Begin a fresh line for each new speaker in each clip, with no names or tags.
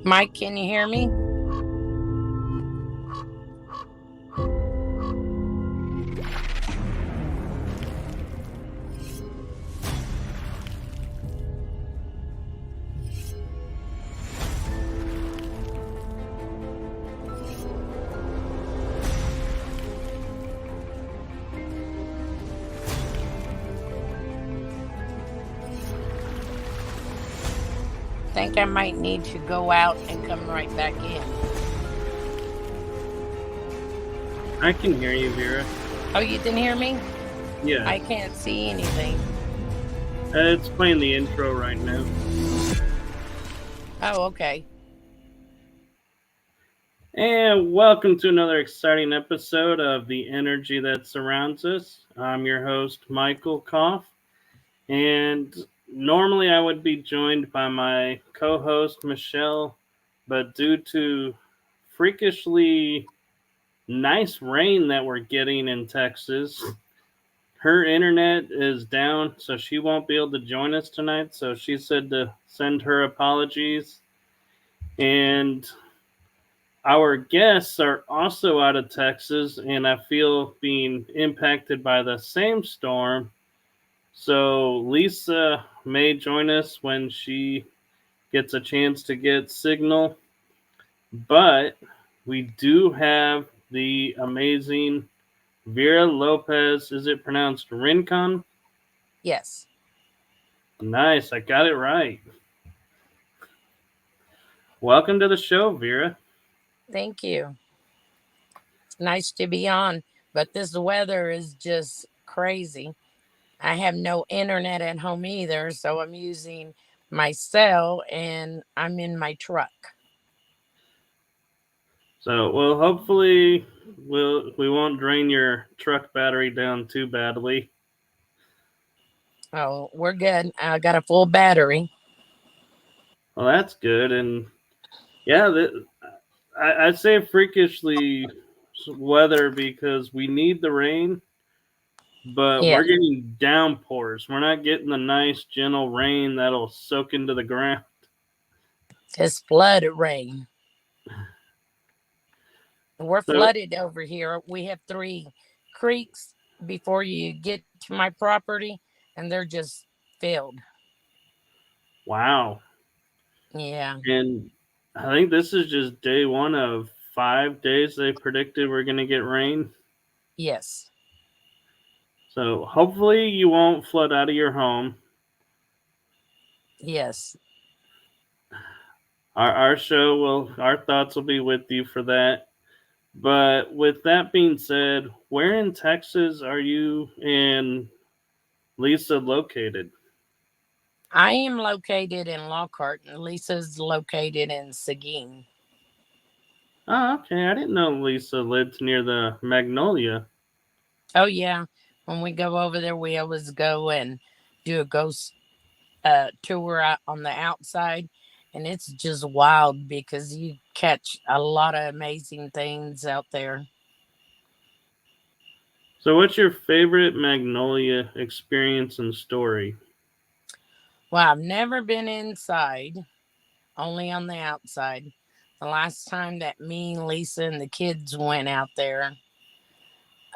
Mike, can you hear me? Think I might need to go out and come right back in.
I can hear you, Vera.
Oh, you can hear me?
Yeah.
I can't see anything.
It's playing the intro right now.
Oh, okay.
And welcome to another exciting episode of The Energy That Surrounds Us. I'm your host, Michael Koff. And normally I would be joined by my co-host, Michelle. But due to freakishly nice rain that we're getting in Texas, her internet is down, so she won't be able to join us tonight. So she said to send her apologies. And our guests are also out of Texas, and I feel being impacted by the same storm. So Lisa may join us when she gets a chance to get signal. But we do have the amazing Vera Lopez. Is it pronounced Rincon?
Yes.
Nice, I got it right. Welcome to the show, Vera.
Thank you. It's nice to be on, but this weather is just crazy. I have no internet at home either, so I'm using my cell and I'm in my truck.
So, well, hopefully we won't drain your truck battery down too badly.
Oh, we're good. I got a full battery.
Well, that's good, and yeah, I'd say freakishly weather because we need the rain, but
Yeah,
we're getting downpours. We're not getting the nice, gentle rain that'll soak into the ground.
it's flooded rain. We're
So,
flooded over here. We have 3 creeks before you get to my property, and they're just filled.
wow.
Yeah.
And I think this is just day one of 5 days they predicted we're going to get rain.
Yes.
So hopefully you won't flood out of your home.
Yes.
Our thoughts will be with you for that. But with that being said, where in Texas are you and Lisa located?
I am located in Lockhart, and Lisa's located in Seguin.
Oh, okay. I didn't know Lisa lived near the Magnolia.
Oh, yeah. When we go over there, we always go and do a ghost tour out on the outside. And it's just wild because you catch a lot of amazing things out there.
So what's your favorite Magnolia experience and story?
Well, I've never been inside, only on the outside. The last time that me and Lisa and the kids went out there,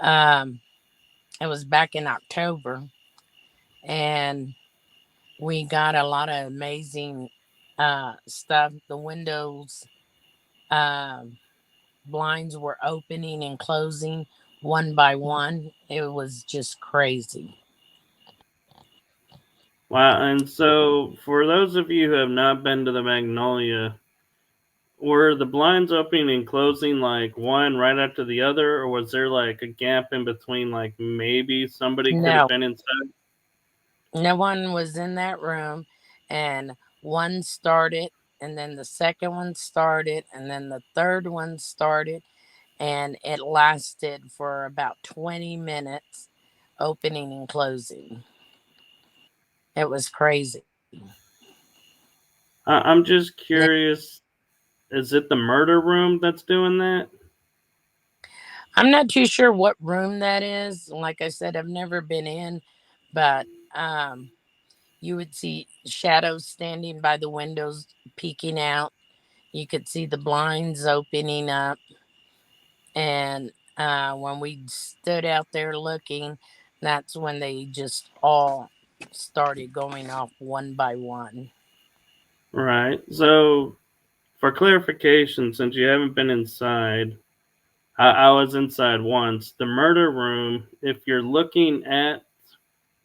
um, it was back in October, and we got a lot of amazing stuff. The windows, um, blinds were opening and closing one by one. It was just crazy.
Wow, and so for those of you who have not been to the Magnolia, were the blinds opening and closing like one right after the other, or was there like a gap in between, like maybe somebody could have
No,
been inside?
no one was in that room, and one started, and then the second one started, and then the third one started, and it lasted for about 20 minutes, opening and closing. It was crazy.
I'm just
And
curious, is it the murder room that's doing that?
I'm not too sure what room that is. Like I said, I've never been in, but you would see shadows standing by the windows peeking out. You could see the blinds opening up. And when we stood out there looking, that's when they just all started going off one by one.
Right. So, for clarification, since you haven't been inside, I was inside once. The murder room, if you're looking at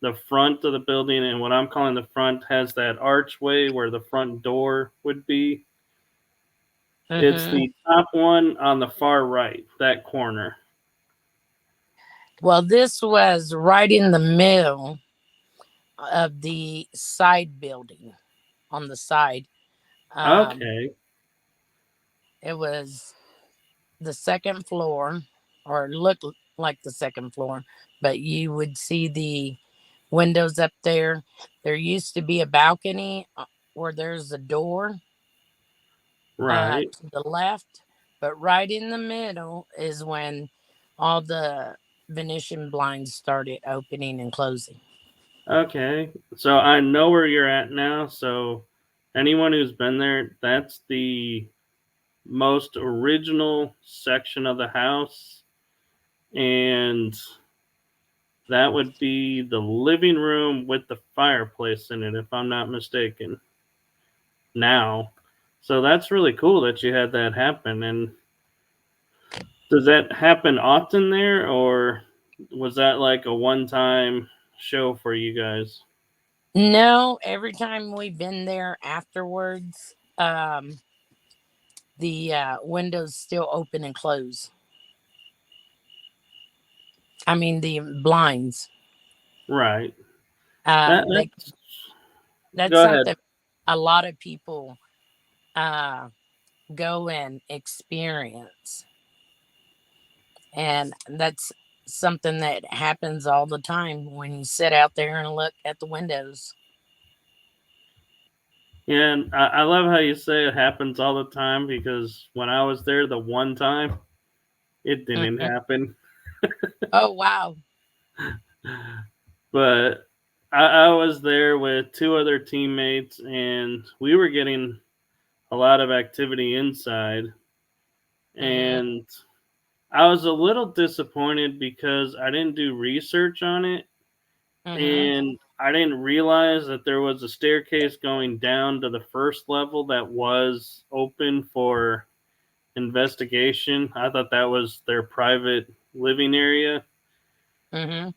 the front of the building, and what I'm calling the front has that archway where the front door would be, it's
Hmm.
the top one on the far right, that corner.
Well, this was right in the middle of the side building on the side. Um,
Okay.
it was the second floor, or looked like the second floor, but you would see the windows up there. There used to be a balcony where there's a door
Right.
to the left, but right in the middle is when all the Venetian blinds started opening and closing.
Okay. So I know where you're at now. So anyone who's been there, that's the most original section of the house. And that would be the living room with the fireplace in it, if I'm not mistaken. Now. So that's really cool that you had that happen. And does that happen often there, or was that like a one time show for you guys?
No, every time we've been there afterwards, the windows still open and close. I mean, the blinds.
Right.
Uh,
That
they
that's
that's
go ahead.
something a lot of people uh, go and experience, and that's something that happens all the time when you sit out there and look at the windows.
Yeah, and I love how you say it happens all the time because when I was there the one time, it didn't
Mhm.
happen.
Oh wow.
But I was there with two other teammates, and we were getting a lot of activity inside.
Mhm.
And I was a little disappointed because I didn't do research on it,
Mhm.
and I didn't realize that there was a staircase going down to the first level that was open for investigation. I thought that was their private living area.
Mhm.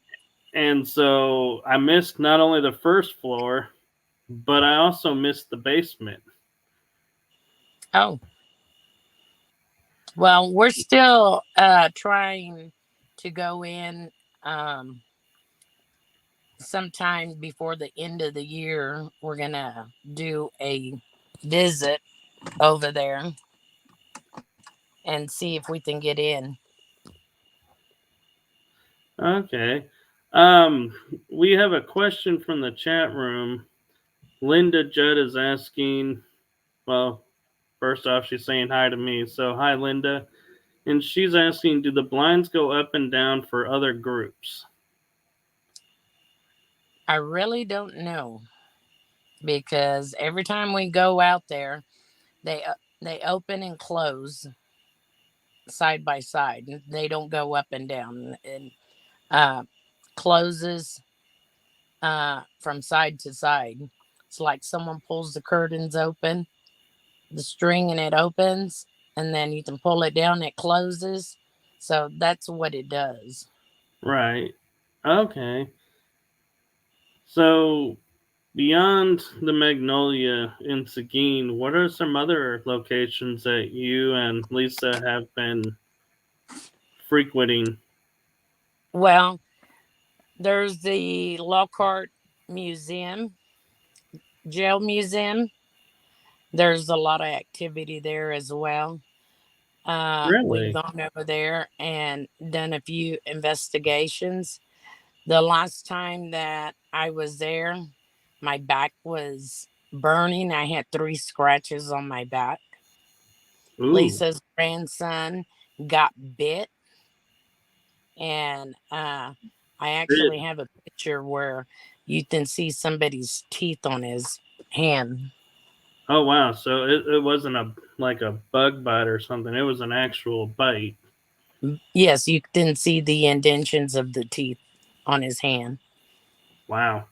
And so I missed not only the first floor, but I also missed the basement.
Oh well, we're still trying to go in um, sometime before the end of the year. We're gonna do a visit over there and see if we can get in.
Okay. Um, we have a question from the chat room. Linda Judd is asking, well, first off, she's saying hi to me. So, hi, Linda. And she's asking, do the blinds go up and down for other groups?
I really don't know because every time we go out there, they open and close side by side. They don't go up and down. And uh, closes from side to side. It's like someone pulls the curtains open, the string, and it opens, and then you can pull it down, it closes. So that's what it does.
Right. Okay. So, beyond the Magnolia in Seguin, what are some other locations that you and Lisa have been frequenting?
Well, there's the Lockhart Museum, Jail Museum. There's a lot of activity there as well. We've
Really?
gone over there and done a few investigations. The last time that I was there, my back was burning. I had 3 scratches on my back.
Ooh.
Lisa's grandson got bit, and I actually
It,
have a picture where you can see somebody's teeth on his hand.
Oh wow! So it wasn't a like a bug bite or something. It was an actual bite.
Yes, you didn't see the indentions of the teeth on his hand.
Wow.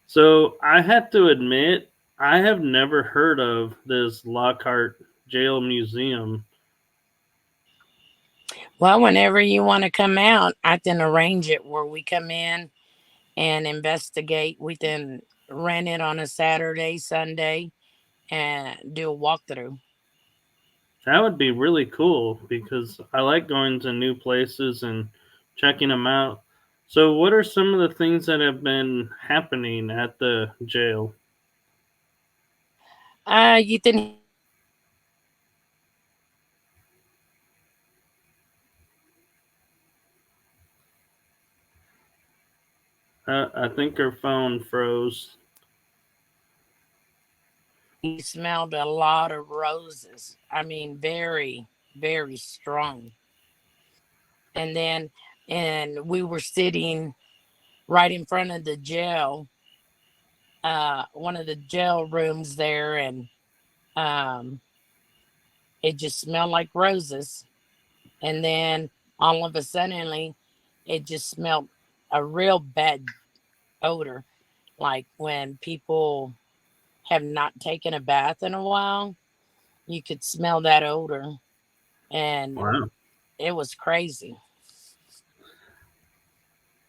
So I have to admit, I have never heard of this Lockhart Jail Museum.
Well, whenever you want to come out, I can arrange it where we come in and investigate. We can rent it on a Saturday, Sunday, and do a walkthrough.
That would be really cool because I like going to new places and checking them out. So, what are some of the things that have been happening at the jail?
You can hear
I think her phone froze.
you smelled a lot of roses. I mean, very, very strong. And then, and we were sitting right in front of the jail, one of the jail rooms there, and um, it just smelled like roses. And then all of a sudden, it just smelled a real bad odor, like when people have not taken a bath in a while. You could smell that odor, and
Wow.
it was crazy.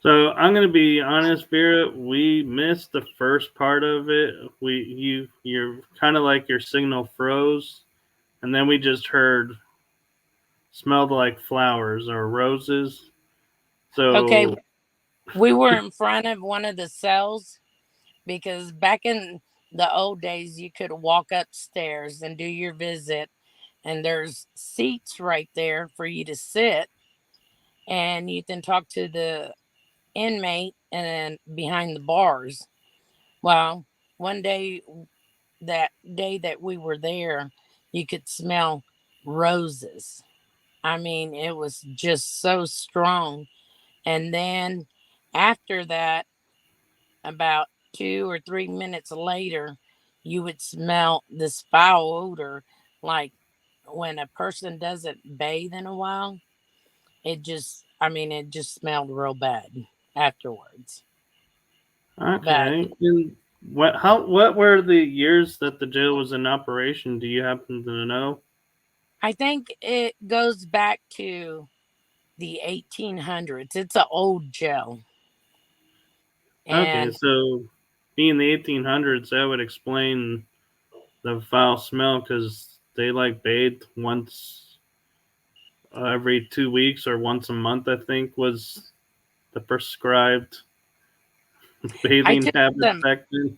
So I'm gonna be honest, Vera. We missed the first part of it. You're kind of like your signal froze, and then we just heard smelled like flowers or roses.
Okay,
So
we were in front of one of the cells because back in the old days, you could walk upstairs and do your visit, and there's seats right there for you to sit, and you can talk to the inmate and then behind the bars. Well, one day, that day that we were there, you could smell roses. I mean, it was just so strong. And then after that, about 2 or 3 minutes later, you would smell this foul odor, like when a person doesn't bathe in a while. It just, I mean, it just smelled real bad afterwards. But
okay, and what were the years that the jail was in operation? Do you happen to know?
I think it goes back to the 1800s. It's an old jail.
Okay,
And
so being the 1800s, that would explain the foul smell because they like bathed once every 2 weeks or once a month. I think was the prescribed
I
bathing
took
habits
some
back then.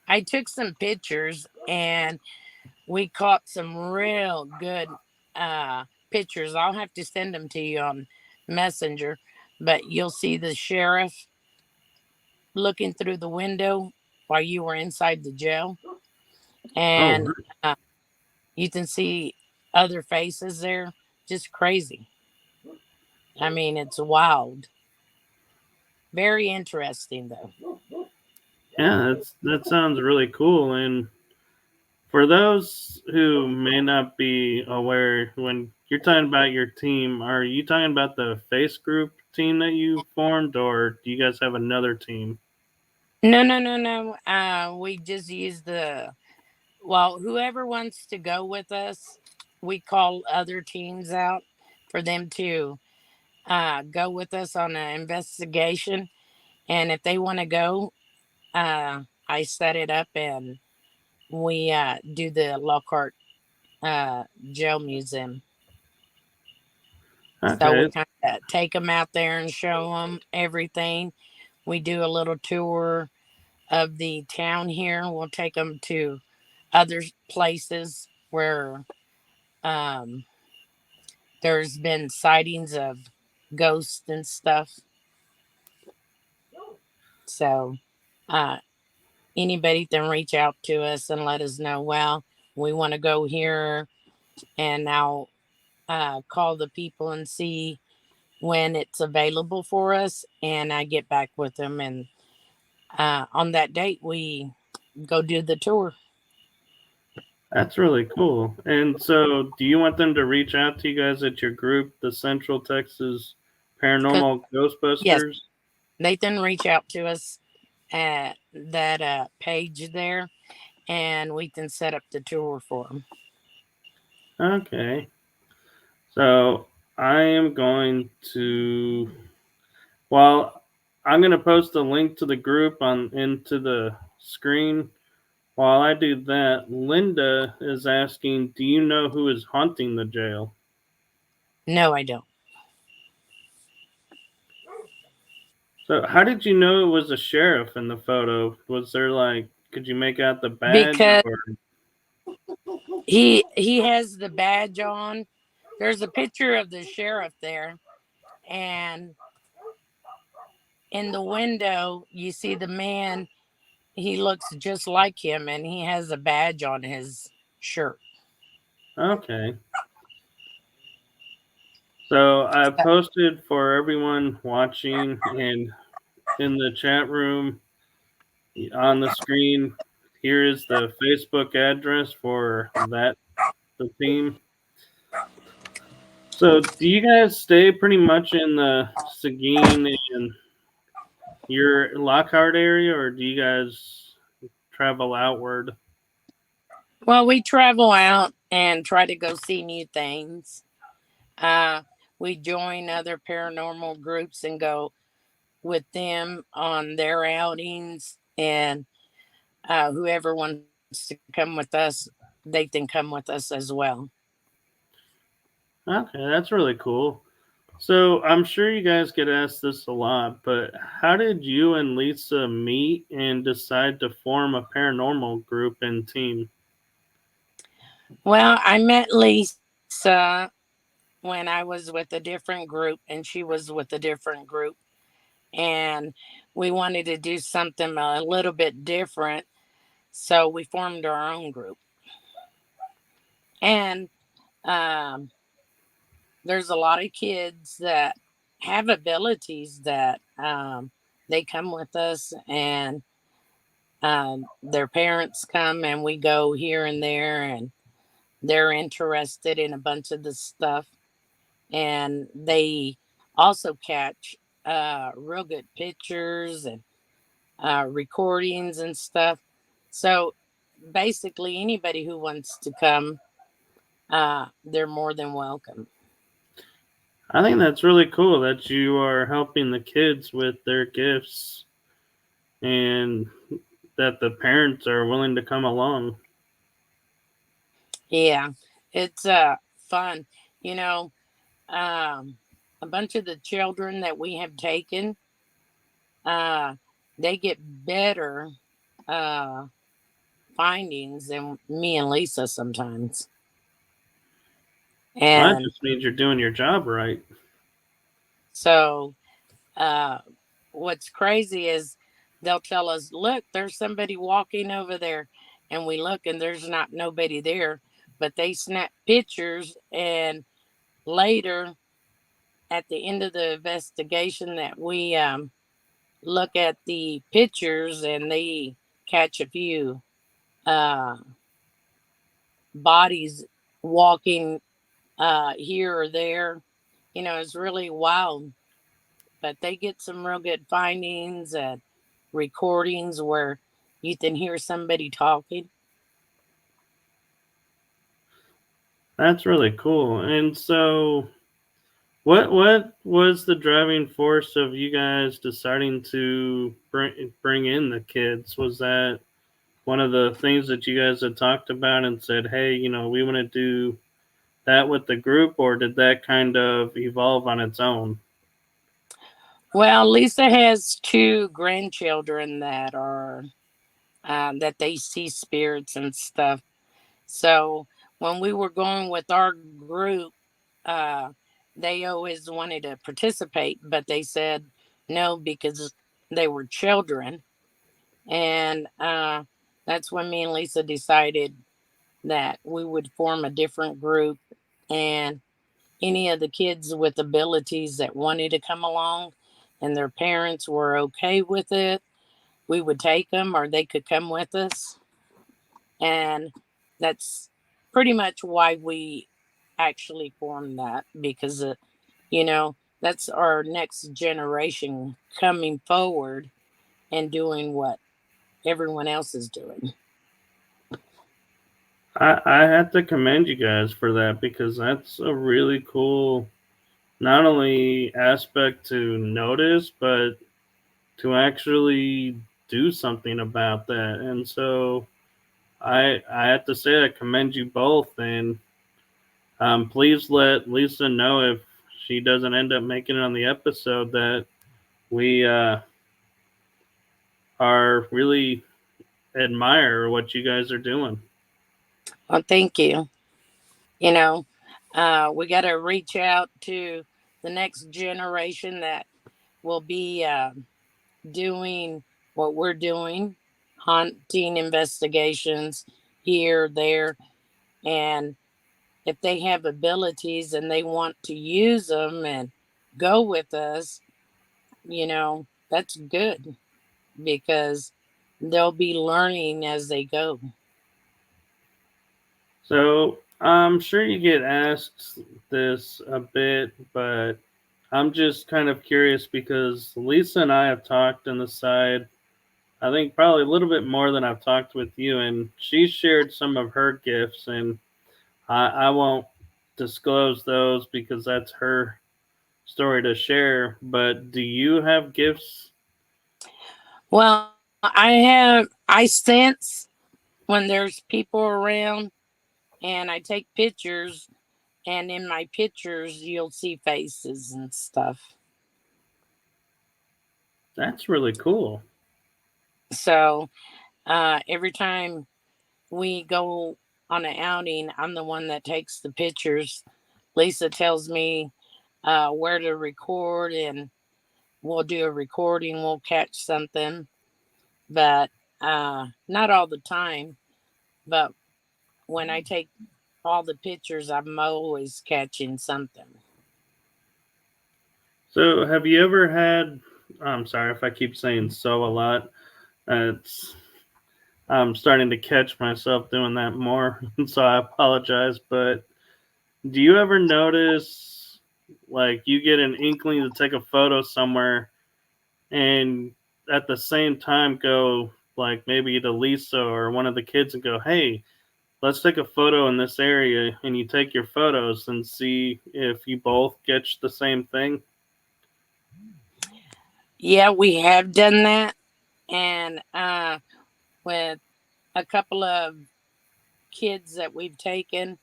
I took some pictures, and we caught some real good pictures. I'll have to send them to you on Messenger, but you'll see the sheriff looking through the window while you were inside the jail,
Oh,
and uh, you can see other faces there. Just crazy. I mean, it's wild. Very interesting, though.
yeah, that sounds really cool. And for those who may not be aware, when you're talking about your team, are you talking about the face group team that you formed, or do you guys have another team?
No, no, no, no. We just use the, well, whoever wants to go with us, we call other teams out for them to go with us on an investigation. And if they want to go, I set it up and we do the Lockhart Jail Museum. So we
Okay,
kind of take them out there and show them everything. We do a little tour of the town here. We'll take them to other places where um, there's been sightings of ghosts and stuff. So uh, anybody can reach out to us and let us know, well, we want to go here, and I'll call the people and see when it's available for us, and I get back with them, and on that date we go do the tour.
That's really cool. And so, do you want them to reach out to you guys at your group, the Central Texas
Co-
Paranormal
Yes,
Ghostbusters?
Nathan reach out to us at that page there, and we can set up the tour for them.
Okay. So, I am going to, well, I'm going to post a link to the group on into the screen. While I do that, Linda is asking, do you know who is haunting the jail?
No, I don't.
So, how did you know it was a sheriff in the photo? Was there like, could you make out the badge
Because
or?
he has the badge on. There's a picture of the sheriff there, and in the window you see the man. He looks just like him, and he has a badge on his shirt.
Okay. So I posted for everyone watching and in the chat room on the screen. Here is the Facebook address for the team. So do you guys stay pretty much in the Seguin and your Lockhart area, or do you guys travel outward?
Well, we travel out and try to go see new things. Uh, we join other paranormal groups and go with them on their outings, and whoever wants to come with us, they can come with us as well.
Okay, that's really cool. So I'm sure you guys get asked this a lot, but how did you and Lisa meet and decide to form a paranormal group and team?
Well, I met Lisa when I was with a different group, and she was with a different group, and we wanted to do something a little bit different, so we formed our own group. And um, there's a lot of kids that have abilities that they come with us, and their parents come, and we go here and there, and they're interested in a bunch of the stuff, and they also catch real good pictures and recordings and stuff. So basically, anybody who wants to come, they're more than welcome.
I think that's really cool that you are helping the kids with their gifts and that the parents are willing to come along.
Yeah, it's fun. You know, um, a bunch of the children that we have taken, uh, they get better uh, findings than me and Lisa sometimes.
Well, that
And
just means you're doing your job right.
so, uh, what's crazy is they'll tell us, "Look, there's somebody walking over there," and we look, and there's not nobody there, but they snap pictures, and later at the end of the investigation that we look at the pictures, and they catch a few uh, bodies walking here or there. You know, it's really wild, but they get some real good findings and recordings where you can hear somebody talking.
That's really cool. And so what was the driving force of you guys deciding to bring in the kids? Was that one of the things that you guys had talked about and said, "Hey, we want to do that with the group," or did that kind of evolve on its own?
Well, Lisa has two grandchildren that are that they see spirits and stuff. So when we were going with our group, uh, they always wanted to participate, but they said no because they were children. And that's when me and Lisa decided that we would form a different group, and any of the kids with abilities that wanted to come along and their parents were okay with it, we would take them or they could come with us. And That's pretty much why we actually formed that, because you know, that's our next generation coming forward and doing what everyone else is doing.
I have to commend you guys for that because that's a really cool, not only aspect to notice, but to actually do something about that. And so I have to say I commend you both, and please let Lisa know if she doesn't end up making it on the episode that we are really admire what you guys are doing.
Well, thank you. You know, we got to reach out to the next generation that will be doing what we're doing, haunting investigations here, there, and if they have abilities and they want to use them and go with us, that's good, because they'll be learning as they go.
So I'm sure you get asked this a bit, but I'm just kind of curious because Lisa and I have talked on the side. I think probably a little bit more than I've talked with you, and she shared some of her gifts, and I won't disclose those because that's her story to share. But do you have gifts?
Well, I sense when there's people around, and I take pictures, and in my pictures you'll see faces and stuff.
That's really cool.
So every time we go on an outing, I'm the one that takes the pictures. Lisa tells me where to record, and we'll do a recording, we'll catch something, but not all the time. But when I take all the pictures, I'm always catching something.
So, have you ever had? I'm sorry if I keep saying so a lot. It's I'm starting to catch myself doing that more, so I apologize. But do you ever notice, like, you get an inkling to take a photo somewhere, and at the same time go, like, maybe to Lisa or one of the kids and go, "Hey, let's take a photo in this area," and you take your photos and see if you both catch the same thing?
Yeah, we have done that, and with a couple of kids that we've taken,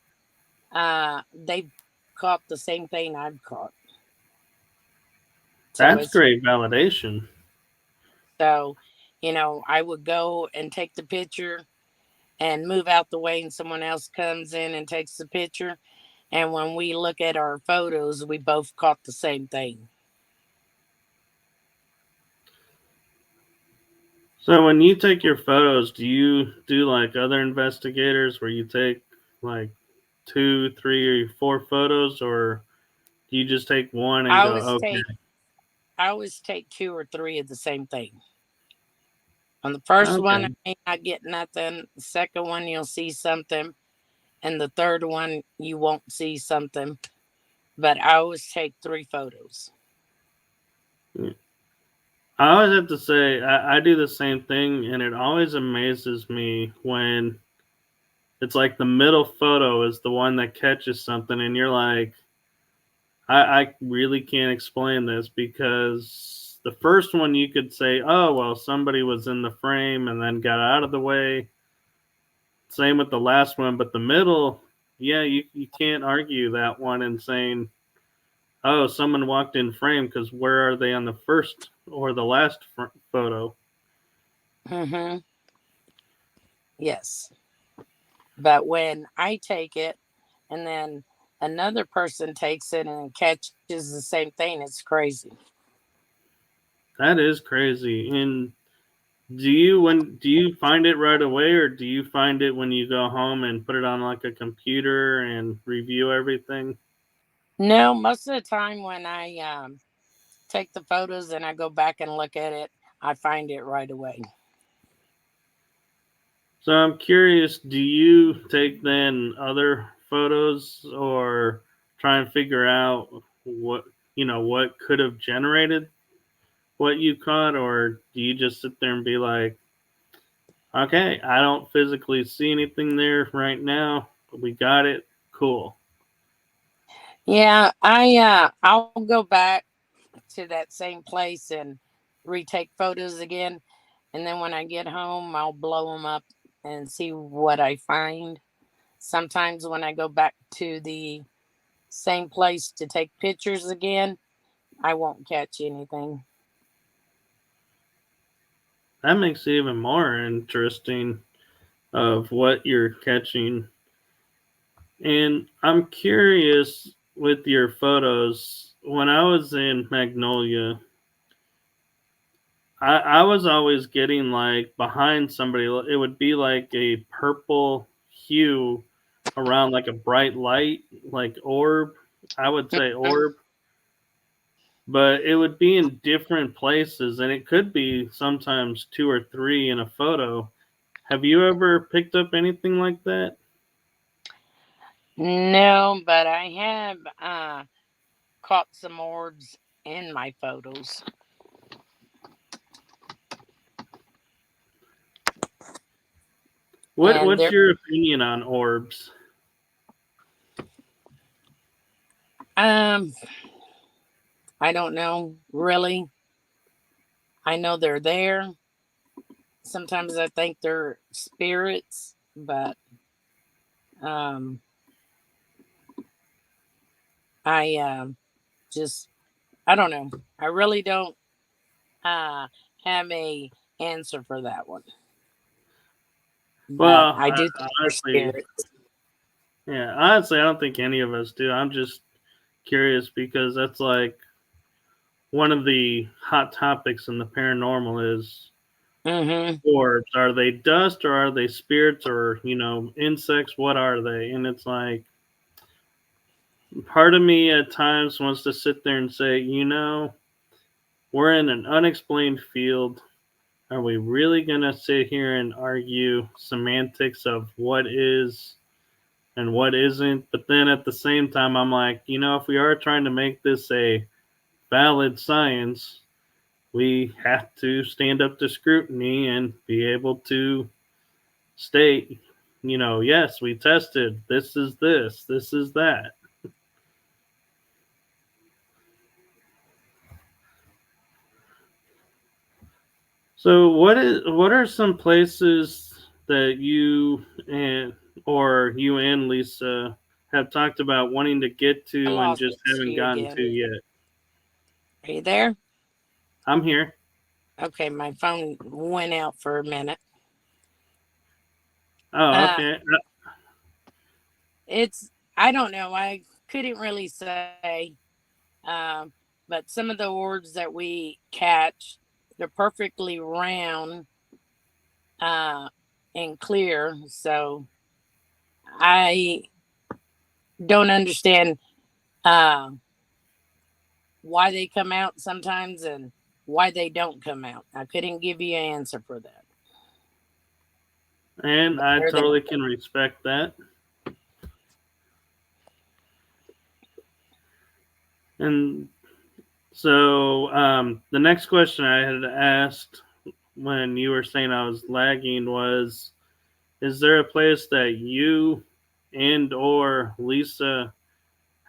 they've caught the same thing I've caught. So
That's
it's
great validation.
so, I would go and take the picture and move out the way, and someone else comes in and takes the picture. And when we look at our photos, we both caught the same thing.
So when you take your photos, do you do like other investigators where you take like two, three, or four photos, or do you just take one and
I
go,
always
okay,
take I always take two or three of the same thing. On the first one, I
okay?
may not get nothing. The second one, you'll see something, and the third one, you won't see something. But I always take three photos.
I always have to say I do the same thing, and it always amazes me when it's like the middle photo is the one that catches something, and you're like, I really can't explain this because the first one you could say, oh, well, somebody was in the frame and then got out of the way. Same with the last one, but the middle, yeah, you can't argue that one and saying, oh, someone walked in frame because where are they on the first or the last photo?
Mm-hmm. Yes. But when I take it, and then another person takes it and catches the same thing, it's crazy.
That is crazy. And do you find it right away, or do you find it when you go home and put it on like a computer and review everything?
No, most of the time when I take the photos and I go back and look at it, I find it right away.
So I'm curious, do you take then other photos or try and figure out what what could have generated what you caught, or do you just sit there and be like, okay, I don't physically see anything there right now. We got it. Cool.
Yeah, I'll go back to that same place and retake photos again, and then when I get home, I'll blow them up and see what I find. Sometimes when I go back to the same place to take pictures again, I won't catch anything.
That makes it even more interesting of what you're catching. And I'm curious with your photos. When I was in Magnolia, I was always getting like behind somebody. It would be like a purple hue around like a bright light, like orb. I would say
Mhm.
orb, but it would be in different places, and it could be sometimes two or three in a photo. Have you ever picked up anything like that?
No, but I have caught some orbs in my photos, and
What's
they're
your opinion on orbs?
um I don't know really. I know they're there. Sometimes I think they're spirits, but um I just I don't know. I really don't uh have a answer for that one. But
Well,
I do think they're
honestly,
spirits.
yeah, honestly, I don't think any of us do. I'm just curious because that's like one of the hot topics in the paranormal is
Mhm.
orbs. Are they dust or are they spirits or insects? What are they? And it's like part of me at times wants to sit there and say, we're in an unexplained field. Are we really gonna sit here and argue semantics of what is and what isn't? But then at the same time, I'm like, if we are trying to make this a valid science, we have to stand up to scrutiny and be able to state, yes, we tested. This is this. This is that. So, what are some places that you and you and Lisa have talked about wanting to get
I
to and
lost
just haven't
you
gotten to
again.
yet?
Are you there?
I'm here.
Okay, my phone went out for a minute.
Oh,
Uh
okay.
it's I don't know. I couldn't really say. Um but some of the orbs that we catch, they're perfectly round uh and clear. So I don't understand uh why they come out sometimes and why they don't come out. I couldn't give you an answer for that.
And
But
I
they're there.
totally can respect that. And so the next question I had asked when you were saying I was lagging was, is there a place that you and or Lisa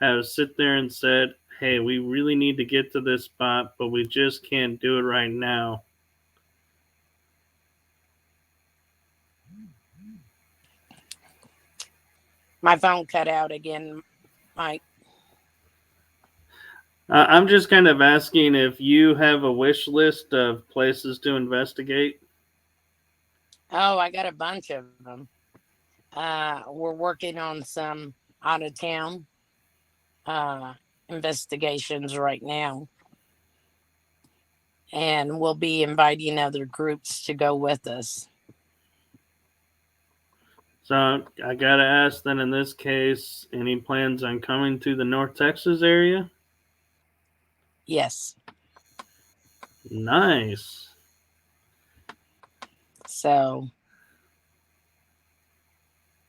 have sit there and said, hey, we really need to get to this spot, but we just can't do it right now?
My phone cut out again, Mike.
I'm just kind of asking if you have a wish list of places to investigate.
Oh, I got a bunch of them. We're working on some out of town uh, investigations right now, and we'll be inviting other groups to go with us.
So I gotta ask then in this case, any plans on coming to the North Texas area?
Yes.
Nice.
So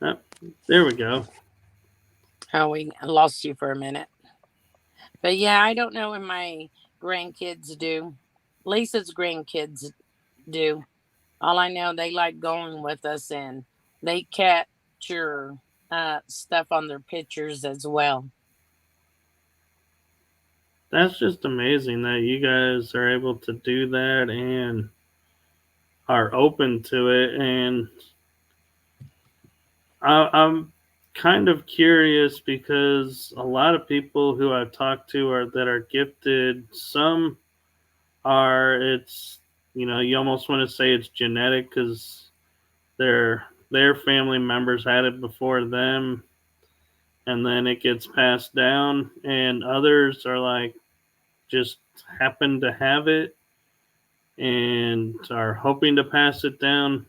Oh, there we go.
Oh, we lost you for a minute. But yeah, I don't know if my grandkids do. Lisa's grandkids do. All I know, they like going with us and they capture stuff on their pictures as well.
That's just amazing that you guys are able to do that and are open to it. And I'm kind of curious because a lot of people who I've talked to are that are gifted. Some are it's you almost want to say it's genetic because their family members had it before them, and then it gets passed down. And others are like just happen to have it and are hoping to pass it down.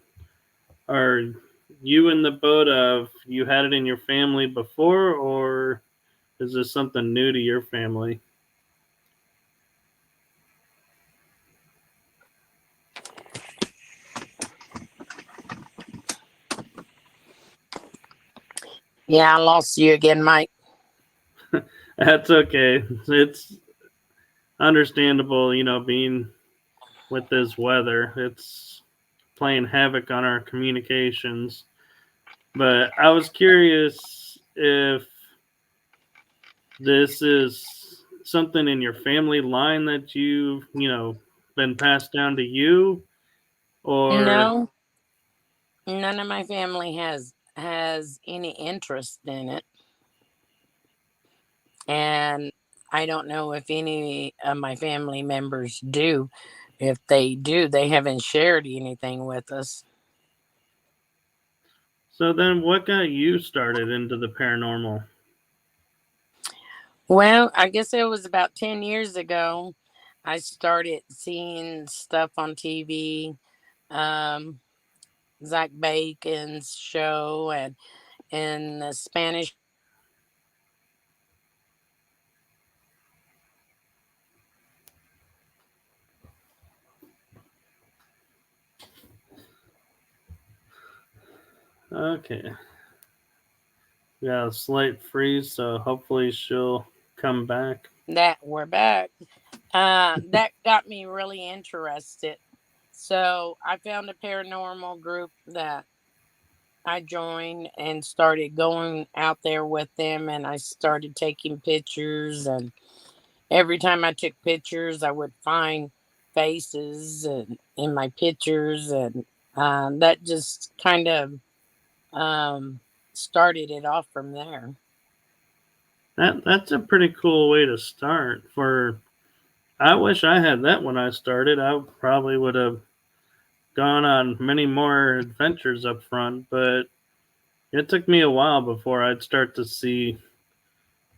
Are you in the boat of you had it in your family before, or is this something new to your family?
Yeah, I lost you again, Mike.
That's okay. It's understandable, being with this weather. It's playing havoc on our communications. But I was curious if this is something in your family line that you've been passed down to you, or
No, none of my family has any interest in it, and I don't know if any of my family members do. If they do, they haven't shared anything with us.
so then what got you started into the paranormal?
Well, I guess it was about 10 years ago. I started seeing stuff on TV, um, Zach Bacon's show, and the Spanish.
Okay. Yeah, a slight freeze, so hopefully she'll come back.
That we're back. That got me really interested. So I found a paranormal group that I joined and started going out there with them, and I started taking pictures. And every time I took pictures, I would find faces and in my pictures, and that just kind of um, started it off from there.
That's a pretty cool way to start. For I wish I had that when I started. I probably would have gone on many more adventures up front, but it took me a while before I'd start to see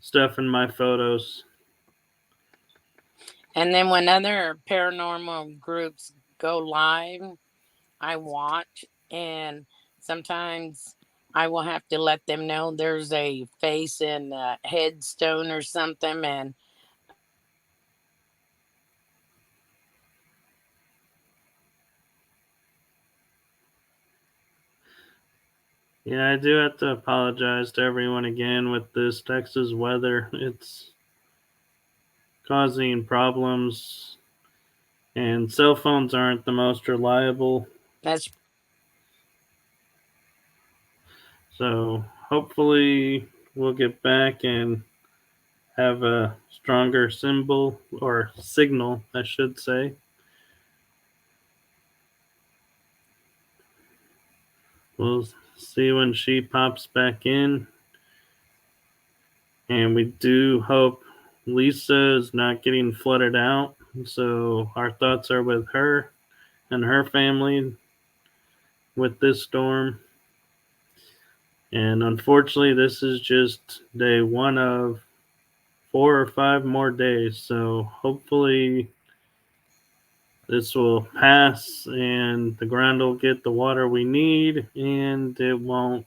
stuff in my photos.
And then when other paranormal groups go live, I watch, and sometimes I will have to let them know there's a face in a headstone or something. And
Yeah, I do have to apologize to everyone again with this Texas weather. It's causing problems, and cell phones aren't the most reliable.
that's
So hopefully we'll get back and have a stronger symbol or signal, I should say. We'll see when she pops back in. And we do hope Lisa is not getting flooded out. So our thoughts are with her and her family with this storm. And unfortunately, this is just day one of 4 or 5 more days. So hopefully, this will pass and the ground will get the water we need and it won't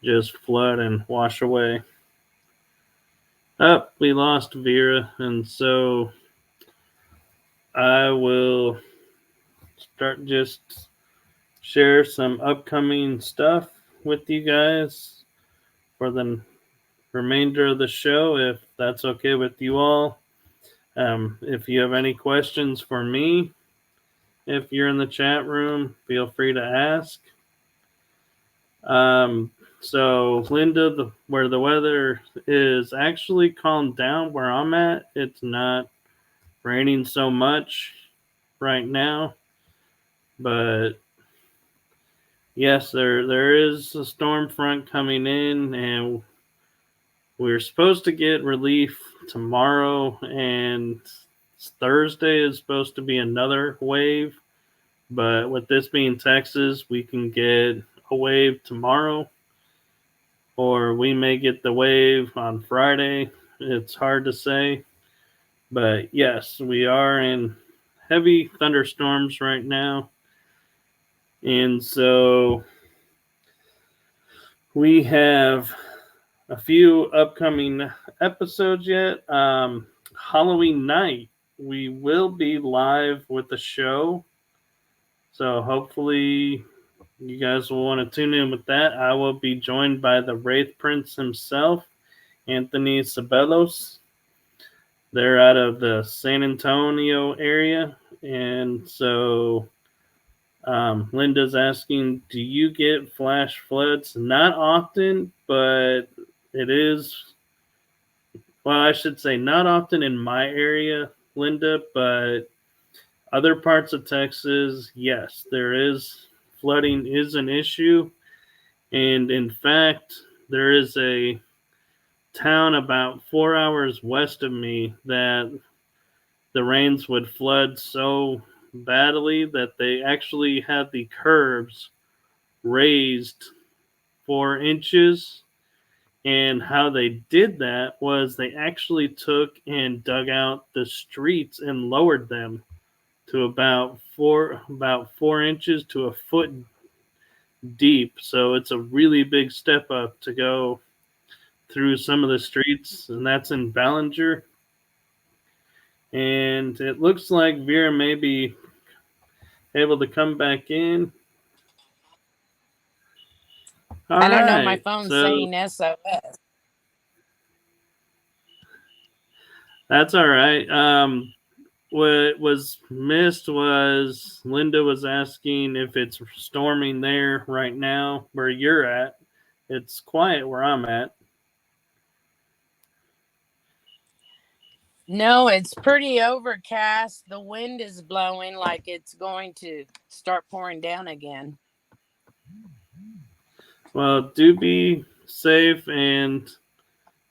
just flood and wash away. Up, we lost Vera, and so I will start just share some upcoming stuff with you guys for the remainder of the show, if that's okay with you all. If you have any questions for me, if you're in the chat room, feel free to ask. Um, so, Linda, where the weather is actually calmed down where I'm at, it's not raining so much right now, but yes, there is a storm front coming in, and we're supposed to get relief tomorrow, and Thursday is supposed to be another wave. But with this being Texas, we can get a wave tomorrow, or we may get the wave on Friday. It's hard to say. But yes, we are in heavy thunderstorms right now. And so we have a few upcoming episodes yet. Halloween night, we will be live with the show. So hopefully you guys will want to tune in with that. I will be joined by the Wraith Prince himself, Anthony Sabelos. They're out of the San Antonio area. And so Linda's asking, do you get flash floods? Not often, but it is. Well, I should say not often in my area, Linda, but other parts of Texas, yes, there is. Flooding is an issue. And in fact, there is a town about 4 hours west of me that the rains would flood so badly that they actually had the curbs raised 4 inches. And how they did that was they actually took and dug out the streets and lowered them to about 4 inches to a foot deep. So it's a really big step up to go through some of the streets, and that's in Ballinger. And it looks like Vera may be able to come back in. All
I don't know. My
right.
phone's
So
saying SOS.
that's all right. What was missed was Linda was asking if it's storming there right now where you're at. It's quiet where I'm at.
No, it's pretty overcast. The wind is blowing like it's going to start pouring down again.
Well, do be safe, and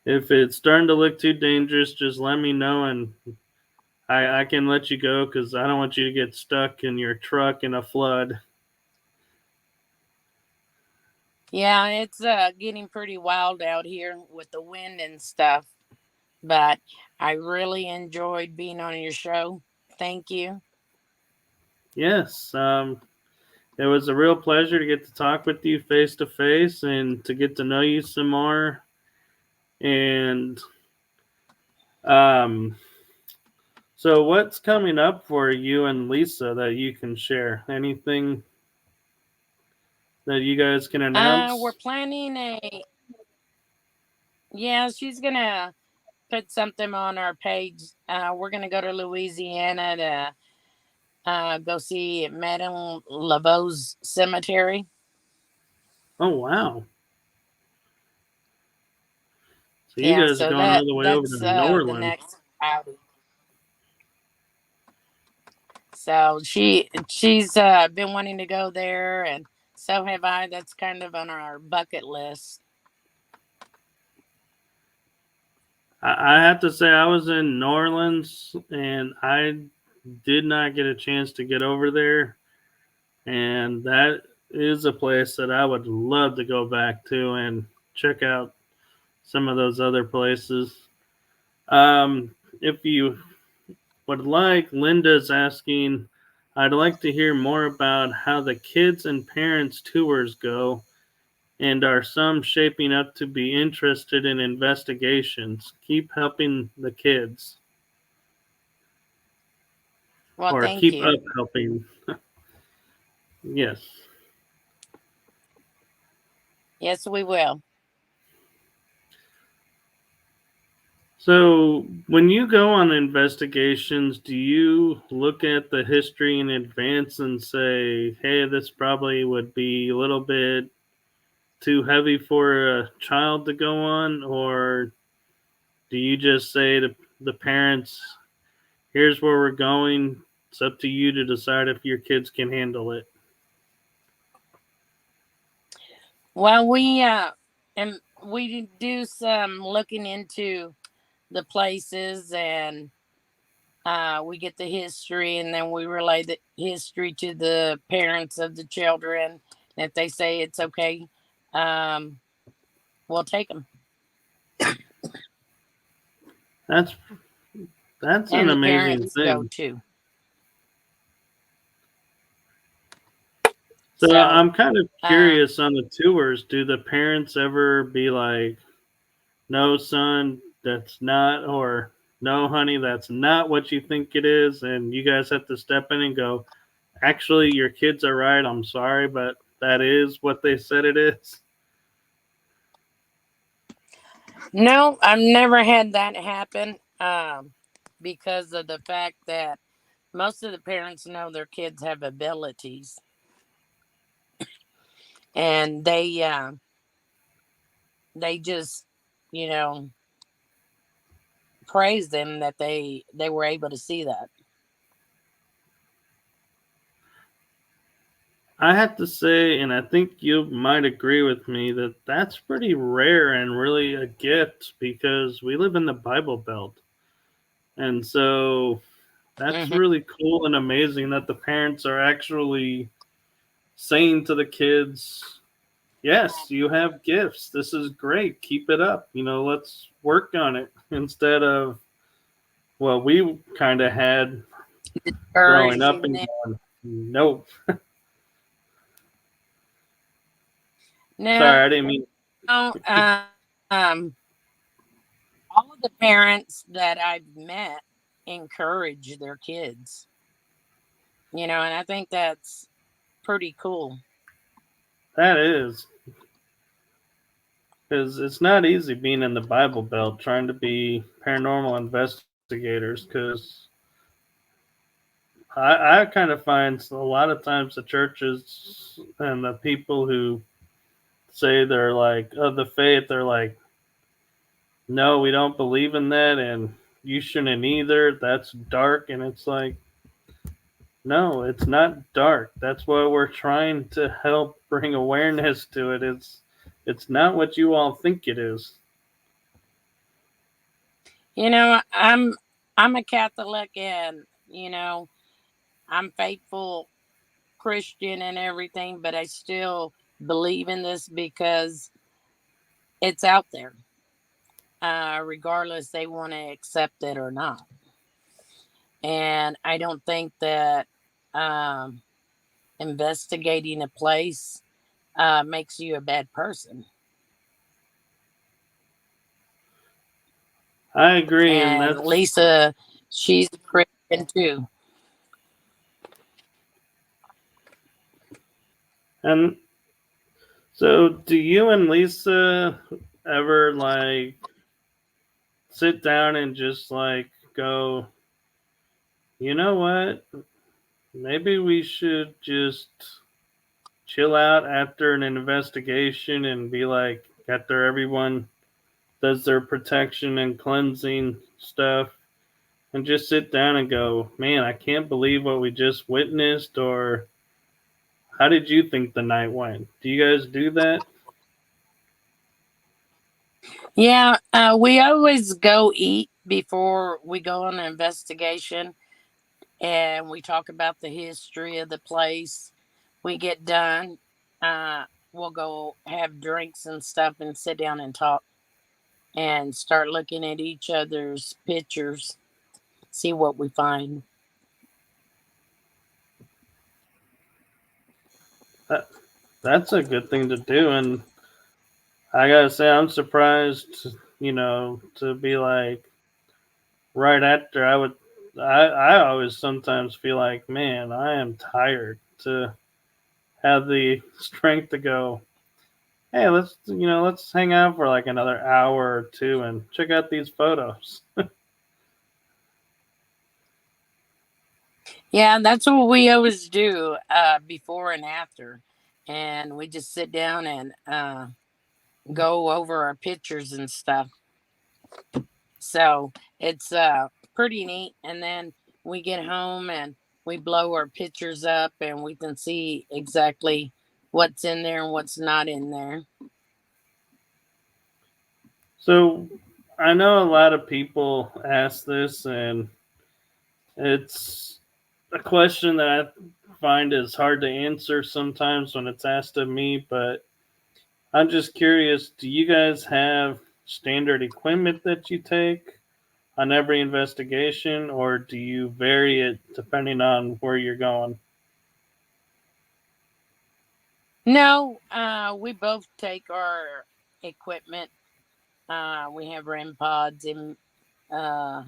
if it's starting to look too dangerous, just let me know, and I can let you go because I don't want you to get stuck in your truck in a flood.
Yeah, it's getting pretty wild out here with the wind and stuff. But I really enjoyed being on your show. Thank you.
Yes, it was a real pleasure to get to talk with you face to face and to get to know you some more. And um, so, what's coming up for you and Lisa that you can share? Anything that you guys can
We're
announce?
planning a. Yeah, she's gonna put something on our page. We're gonna go to Louisiana to go see Madame Laveau's cemetery.
Oh, wow. So, you
Yeah,
guys are
so
going all the way over to
that's
New
the
Orleans.
next outing. So she's been wanting to go there, and so have I. That's kind of on our bucket list.
I have to say, I was in New Orleans and I did not get a chance to get over there. And that is a place that I would love to go back to and check out some of those other places. If you would like, Linda's asking, I'd like to hear more about how the kids and parents tours go, and are some shaping up to be interested in investigations. Keep helping the kids,
Well,
or
thank
keep
you.
up helping. Yes.
Yes, we will.
So, when you go on investigations, do you look at the history in advance and say, hey, this probably would be a little bit too heavy for a child to go on? Or do you just say to the parents, here's where we're going? It's up to you to decide if your kids can handle it.
Well, and we do some looking into the places, and we get the history, and then we relay the history to the parents of the children. And if they say it's okay, um, we'll take them,
That's that's an
and the
amazing
parents go
thing.
too.
So
So,
I'm kind of
um,
curious on the tours. Do the parents ever be like, no, son, that's not, or no, honey, that's not what you think it is? And you guys have to step in and go, actually, your kids are right. I'm sorry, but that is what they said it is.
no, I've never had that happen, because of the fact that most of the parents know their kids have abilities, and they just, you know, praise them that they were able to see that.
I have to say, and I think you might agree with me, that that's pretty rare and really a gift because we live in the Bible Belt. And so that's
Hmm.
really cool and amazing that the parents are actually saying to the kids, yes, you have gifts. This is great. Keep it up. Let's work on it instead of what we kind of had growing up
Encouraging
and
them.
going, nope.
No,
Sorry, I didn't mean.
um, all of the parents that I've met encourage their kids, and I think that's pretty cool.
That is, because it's not easy being in the Bible Belt trying to be paranormal investigators. Because I kind of find a lot of times the churches and the people who say they're like of the faith, they're like, no, we don't believe in that, and you shouldn't either. That's dark, and it's like, no, it's not dark. That's why we're trying to help bring awareness to it. It's not what you all think it is.
I'm a Catholic, and I'm faithful Christian and everything, but I still believe in this because it's out there. Regardless they want to accept it or not. And I don't think that um, investigating a place makes you a bad person.
I agree, and
And
that's
Lisa, she's a Christian too.
and so do you and Lisa ever like sit down and just like go, you know what? Maybe we should just chill out after an investigation and be like, after everyone does their protection and cleansing stuff, and just sit down and go, man, I can't believe what we just witnessed, or how did you think the night went? Do you guys do that?
Yeah, we always go eat before we go on an investigation, and we talk about the history of the place. We get done, we'll go have drinks and stuff and sit down and talk and start looking at each other's pictures, see what we find.
That, that's a good thing to do, and I gotta say, I'm surprised, to be like right after I would. I always sometimes feel like, man, I am tired to have the strength to go. hey, let's hang out for like another hour or two and check out these photos.
Yeah, that's what we always do, before and after. And we just sit down and go over our pictures and stuff. So it's pretty neat. And then we get home and we blow our pictures up and we can see exactly what's in there and what's not in there.
So I know a lot of people ask this, and it's a question that I find is hard to answer sometimes when it's asked of me, but I'm just curious, do you guys have standard equipment that you take on every investigation, or do you vary it depending on where you're going?
No, we both take our equipment. We have REM pods uh,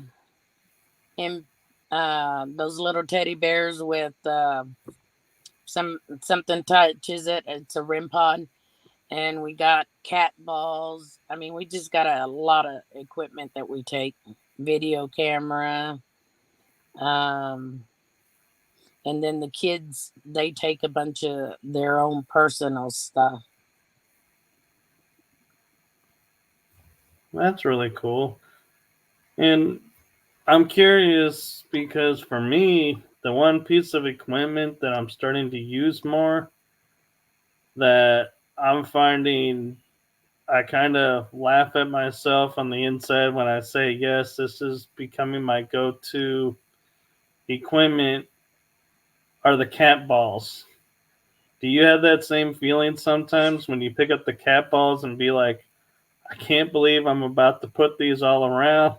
in those little teddy bears with something touches it. It's a REM pod, and we got cat balls. I mean, we just got a lot of equipment that we take. Video camera, um, and then the kids they take a bunch of their own personal stuff.
That's really cool. And I'm curious because for me, the one piece of equipment that I'm starting to use more that I'm finding I kind of laugh at myself on the inside when I say, yes, this is becoming my go to equipment are the cat balls. Do you have that same feeling sometimes when you pick up the cat balls and be like, I can't believe I'm about to put these all around?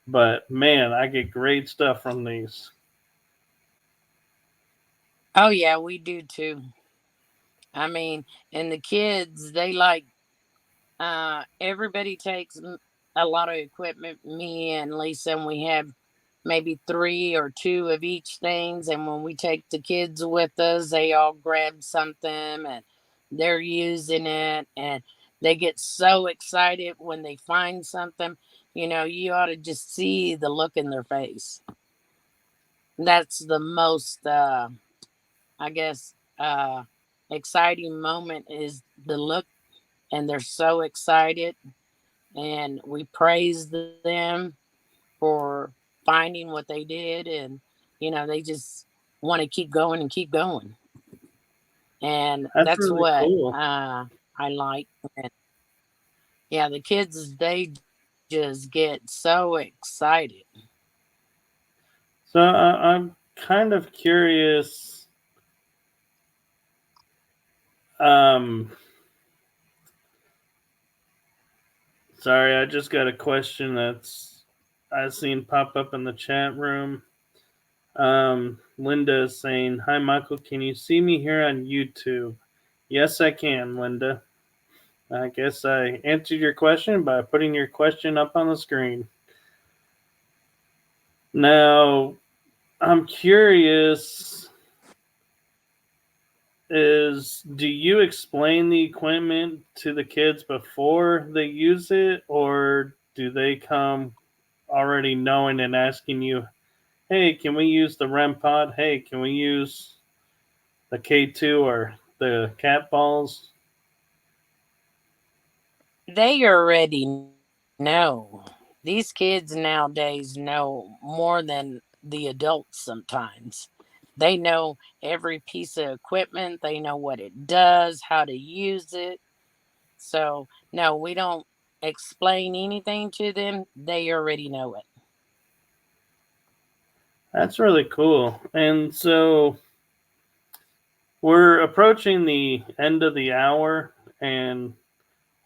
But man, I get great stuff from these.
Oh yeah, we do too. I mean, and the kids they like everybody takes a lot of equipment. Me and Lisa, and we have maybe three or two of each things. And when we take the kids with us, they all grab something and they're using it, and they get so excited when they find something. You know, you ought to just see the look in their face. That's the most, I guess, exciting moment is the look, and they're so excited and we praise them for finding what they did, and they just want to keep going and keep going, and
That's
that's
really
what
cool.
I like. And yeah, the kids they just get so excited.
So I'm kind of curious. Um, Sorry, I just got a question that's I seen pop up in the chat room. Linda is saying, "Hi Michael, can you see me here on YouTube?" Yes, I can, Linda. I guess I answered your question by putting your question up on the screen. Now, I'm curious is do you explain the equipment to the kids before they use it, or do they come already knowing and asking you, hey, can we use the REM pod? Hey, can we use the K2 or the cat balls?
They already know. These kids nowadays know more than the adults sometimes. They know every piece of equipment, they know what it does, how to use it. So, no, we don't explain anything to them. They already know it.
That's really cool. And so we're approaching the end of the hour, and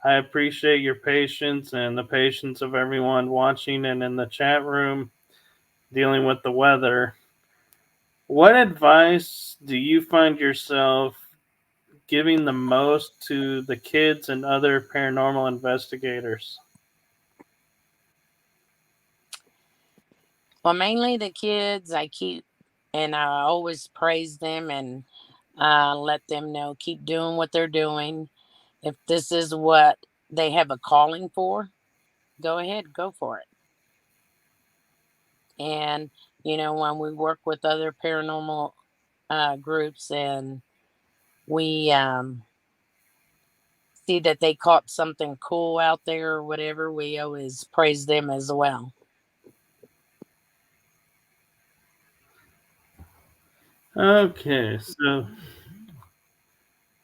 I appreciate your patience and the patience of everyone watching and in the chat room dealing with the weather. What advice do you find yourself giving the most to the kids and other paranormal investigators?
Well, mainly the kids, I keep, and I always praise them and let them know keep doing what they're doing. If this is what they have a calling for, go ahead, go for it. And, when we work with other paranormal groups and we see that they caught something cool out there or whatever, we always praise them as well.
Okay, so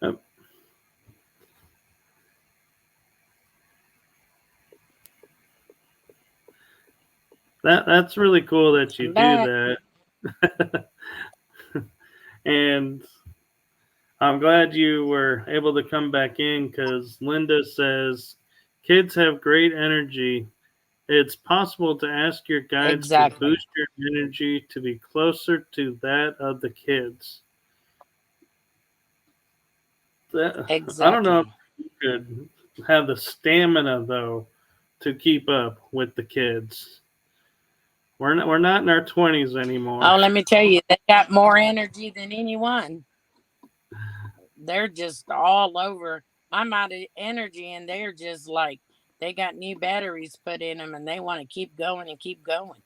uh, that's really cool that you
I'm
do
back.
that. And I'm glad you were able to come back in because Linda says kids have great energy. It's possible to ask your guides to
Exactly.
boost your energy to be closer to that of the kids. I don't know if
Exactly.
you could have the stamina though to keep up with the kids. We're not in our 20s anymore.
Oh, let me tell you, they got more energy than anyone. They're just all over. I'm out of energy, and they're just like, they got new batteries put in them, and they want to keep going and keep going.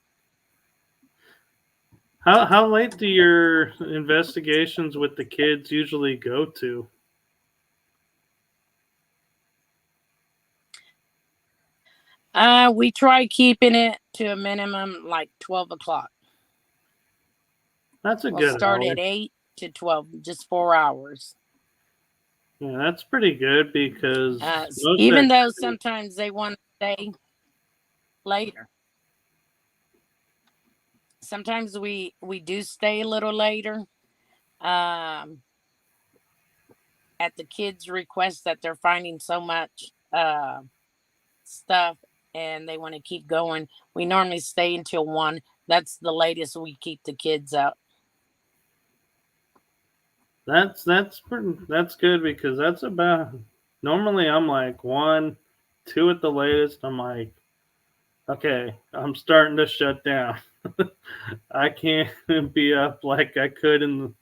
How late do your investigations with the kids usually go to?
We try keeping it to a minimum like 12 o'clock.
That's a
We'll
good
start
hour.
at 8 to 12, just 4 hours.
Yeah, that's pretty good because most
Even though
activities.
sometimes they want to stay later. Sometimes we do stay a little later. Um, at the kids' request that they're finding so much stuff and they want to keep going. We normally stay until 1. That's the latest we keep the kids up.
That's good because that's about normally I'm like 1, 2 at the latest. I'm like, okay, I'm starting to shut down. I can't be up like I could in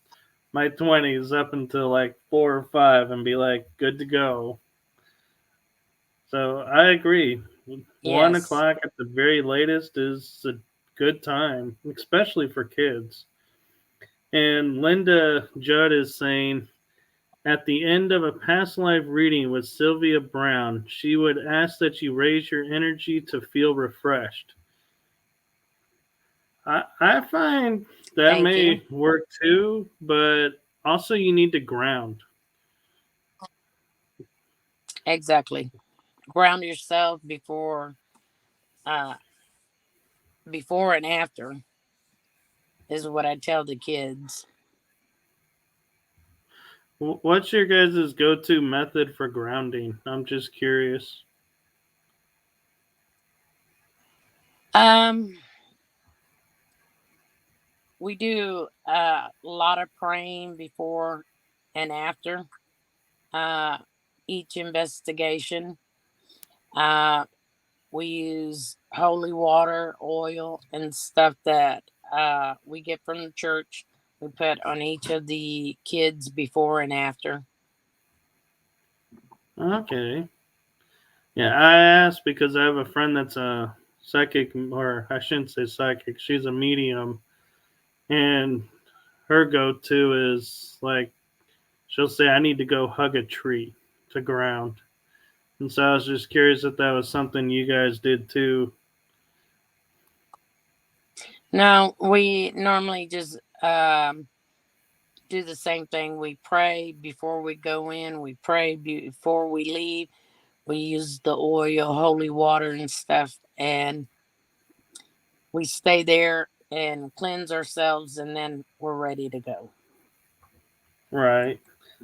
my 20s up until like 4 or 5 and be like good to go. So I agree. one
Yes.
o'clock at the very latest is a good time, especially for kids. And Linda Judd is saying at the end of a past life reading with Sylvia Brown, she would ask that you raise your energy to feel refreshed. I find that
Thank you.
may work too, but also you need to ground.
Exactly. Ground yourself uh before and after is what I tell the kids.
What's your guys' go to method for grounding? I'm just curious.
Um we do a lot of praying before and after uh each investigation. Uh we use holy water, oil, and stuff that we get from the church. We put on each of the kids before and after.
Okay. Yeah, I asked because I have a friend that's a psychic, or I shouldn't say psychic, she's a medium, and her go to is like, she'll say, I need to go hug a tree to ground. And so I was just curious if that was something you guys did too.
No, we normally just do the same thing. We pray before we go in, we pray before we leave. We use the oil, holy water, and stuff, and we stay there and cleanse ourselves, and then we're ready to go.
Right.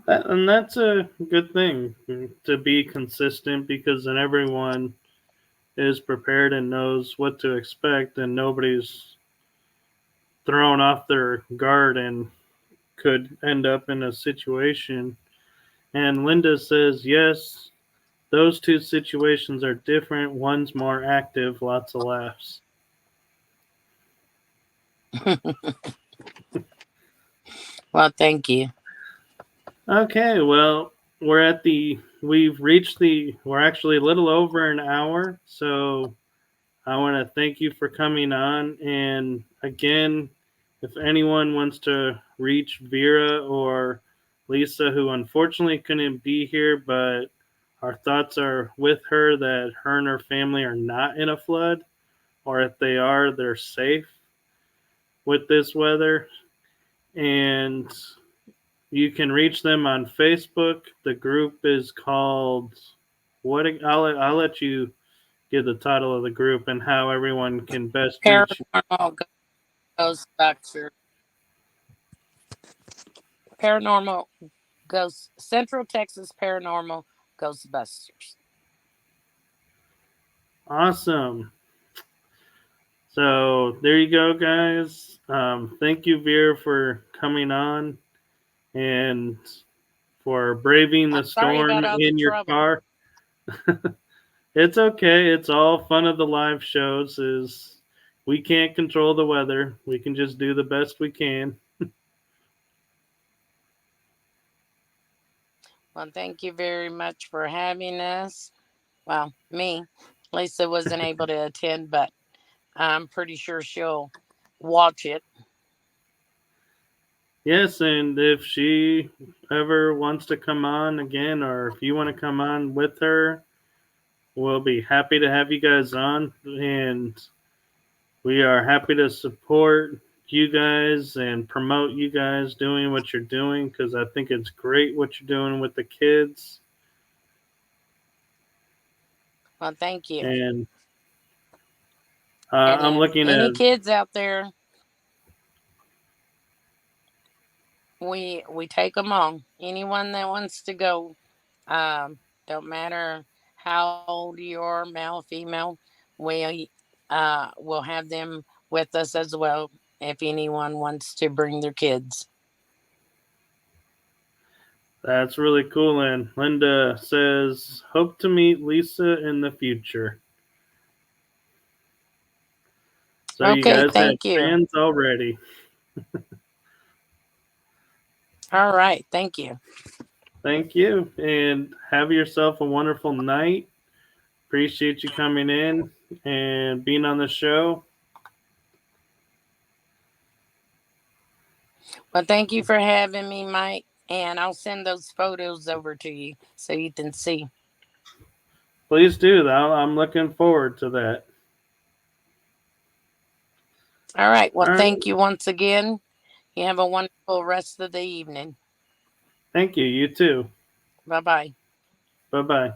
And that's a good thing to be consistent because then everyone is prepared and knows what to expect, and nobody's thrown off their guard and could end up in a situation. And Linda says, yes, those two situations are different. One's more active, lots of laughs.
Well, thank you.
Okay, well, we're actually a little over an hour. So I want to thank you for coming on. And again, if anyone wants to reach Vera or Lisa, who unfortunately couldn't be here, but our thoughts are with her that her and her family are not in a flood, or if they are, they're safe with this weather. And you can reach them on Facebook. The group is called what? I'll let you give the title of the group and how everyone can best reach you.
Paranormal Ghostbusters. Paranormal Ghost Central Texas Paranormal Ghostbusters.
Awesome. So there you go, guys. Thank you, Vera, for coming on and for braving the
Sorry
storm
about all the
in your
trouble.
car. It's okay. It's all fun of the live shows. Is we can't control the weather. We can just do the best we can.
Well, thank you very much for having us. Well, me. Lisa wasn't able to attend, but I'm pretty sure she'll watch it.
Yes, and if she ever wants to come on again, or if you want to come on with her, we'll be happy to have you guys on. And we are happy to support you guys and promote you guys doing what you're doing because I think it's great what you're doing with the kids.
Well, thank you.
And
And
I'm
if
looking
any
at,
kids out there, we take them on. Anyone that wants to go, don't matter how old you are, male, female, we will have them with us as well. If anyone wants to bring their kids.
that's really cool. And Linda says, hope to meet Lisa in the future. So you
Okay,
guys have
thank you.
plans already.
All right, thank you.
Thank you. And have yourself a wonderful night. Appreciate you coming in and being on the show.
Well, thank you for having me, Mike. And I'll send those photos over to you so you can see.
Please do. I'm looking forward to that.
All right. Well,
All right.
thank you once again. You have a wonderful rest of the evening.
Thank you. You too.
Bye bye.
Bye bye.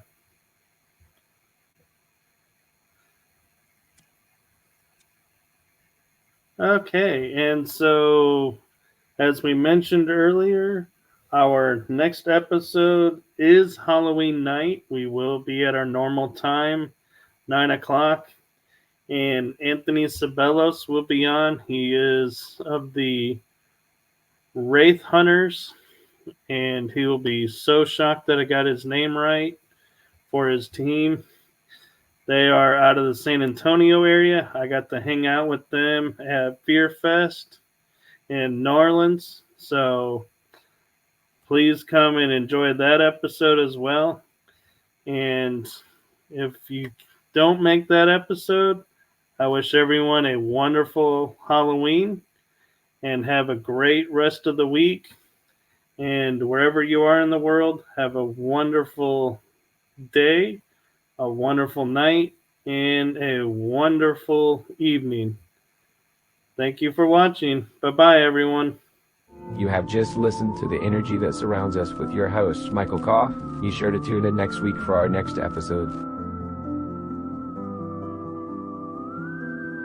Okay. And so, as we mentioned earlier, our next episode is Halloween night. We will be at our normal time, 9 o'clock. And Anthony Sabelos will be on. He is of the Wraith Hunters, and he will be so shocked that I got his name right for his team. They are out of the San Antonio area. I got to hang out with them at Fear Fest in New Orleans. So please come and enjoy that episode as well. And if you don't make that episode, I wish everyone a wonderful Halloween and have a great rest of the week. And wherever you are in the world, have a wonderful day, a wonderful night, and a wonderful evening. Thank you for watching. Bye bye, everyone.
You have just listened to the energy that surrounds us with your host, Michael Koff. Be sure to tune in next week for our next episode.